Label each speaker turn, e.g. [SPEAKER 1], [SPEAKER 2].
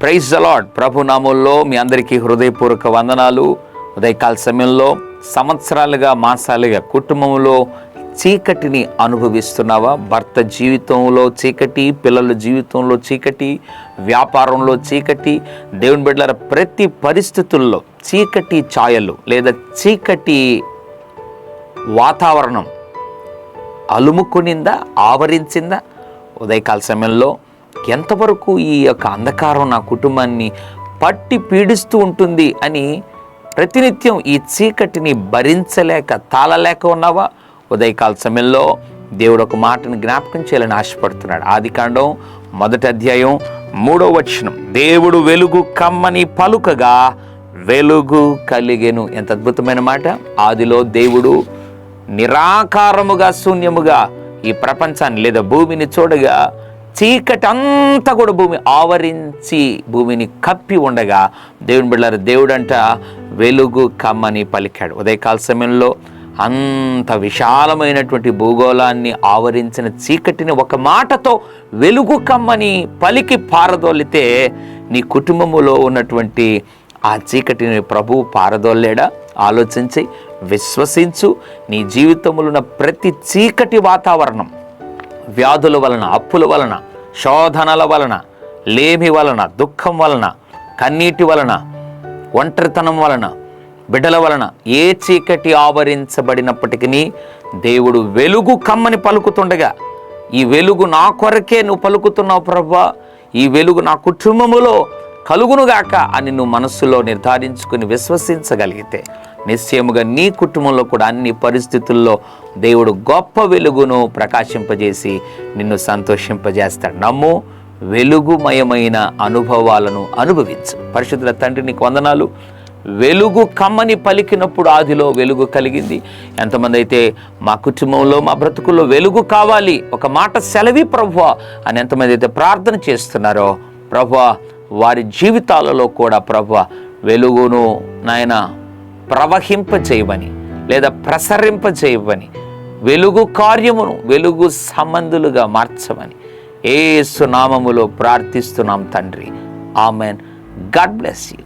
[SPEAKER 1] Praise the lord. ప్రభు నామములో మీ అందరికీ హృదయపూర్వక వందనాలు. ఉదయకాల సమయంలో సంవత్సరాలుగా మాసాలుగా కుటుంబంలో చీకటిని అనుభవిస్తున్నావా? భర్త జీవితంలో చీకటి, పిల్లల జీవితంలో చీకటి, వ్యాపారంలో చీకటి, దేవుని బిడ్డలారా ప్రతి పరిస్థితుల్లో చీకటి ఛాయలు లేదా చీకటి వాతావరణం అలుముకునిందా, ఆవరించిందా? ఉదయకాల సమయంలో ఎంతవరకు ఈ యొక్క అంధకారం నా కుటుంబాన్ని పట్టి పీడిస్తూ ఉంటుంది అని ప్రతినిత్యం ఈ చీకటిని భరించలేక తాళలేక ఉన్నావా? ఉదయకాల సమయంలో దేవుడు ఒక మాటను జ్ఞాపకం చేయాలని ఆశపడుతున్నాడు. ఆదికాండం 1వ అధ్యాయం 3వ వచనం, దేవుడు వెలుగు కమ్మని పలుకగా వెలుగు కలిగెను. ఎంత అద్భుతమైన మాట! ఆదిలో దేవుడు నిరాకారముగా శూన్యముగా ఈ ప్రపంచాన్ని లేదా భూమిని చూడగా చీకటి అంతా కూడా భూమి ఆవరించి భూమిని కప్పి ఉండగా దేవుని బిడ్డలారా దేవుడంట వెలుగు కమ్మని పలికాడు. ఉదయకాల సమయంలో అంత విశాలమైనటువంటి భూగోళాన్ని ఆవరించిన చీకటిని ఒక మాటతో వెలుగు కమ్మని పలికి పారదోలితే నీ కుటుంబములో ఉన్నటువంటి ఆ చీకటిని ప్రభువు పారదోలేడా? ఆలోచించి విశ్వసించు. నీ జీవితంలో ఉన్న ప్రతి చీకటి వాతావరణం వ్యాధుల వలన, అప్పుల వలన, శోధనల వలన, లేమి వలన, దుఃఖం వలన, కన్నీటి వలన, ఒంటరితనం వలన, బిడ్డల వలన ఏ చీకటి ఆవరించబడినప్పటికీ దేవుడు వెలుగు కమ్మని పలుకుతుండగా, ఈ వెలుగు నా కొరకే నువ్వు పలుకుతున్నావు ప్రభువా, ఈ వెలుగు నా కుటుంబములో కలుగునుగాక అని నువ్వు మనస్సులో నిర్ధారించుకుని విశ్వసించగలిగితే నిశ్చయముగా నీ కుటుంబంలో కూడా అన్ని పరిస్థితుల్లో దేవుడు గొప్ప వెలుగును ప్రకాశింపజేసి నిన్ను సంతోషింపజేస్తాడు. నమ్ము, వెలుగుమయమైన అనుభవాలను అనుభవించు. పరిశుద్ధుల తండ్రి నీకు వందనాలు. వెలుగు కమ్మని పలికినప్పుడు ఆదిలో వెలుగు కలిగింది. ఎంతమంది అయితే మా కుటుంబంలో మా బ్రతుకుల్లో వెలుగు కావాలి, ఒక మాట సెలవి ప్రభువా అని ఎంతమంది అయితే ప్రార్థన చేస్తున్నారో ప్రభువా, వారి జీవితాలలో కూడా ప్రభువా వెలుగును నాయన ప్రవహింపచేయమని లేదా ప్రసరింపచేయమని, వెలుగు కార్యమును వెలుగు సంబంధులుగా మార్చమని యేసు నామములో ప్రార్థిస్తున్నాం తండ్రి. ఆమెన్. God bless you.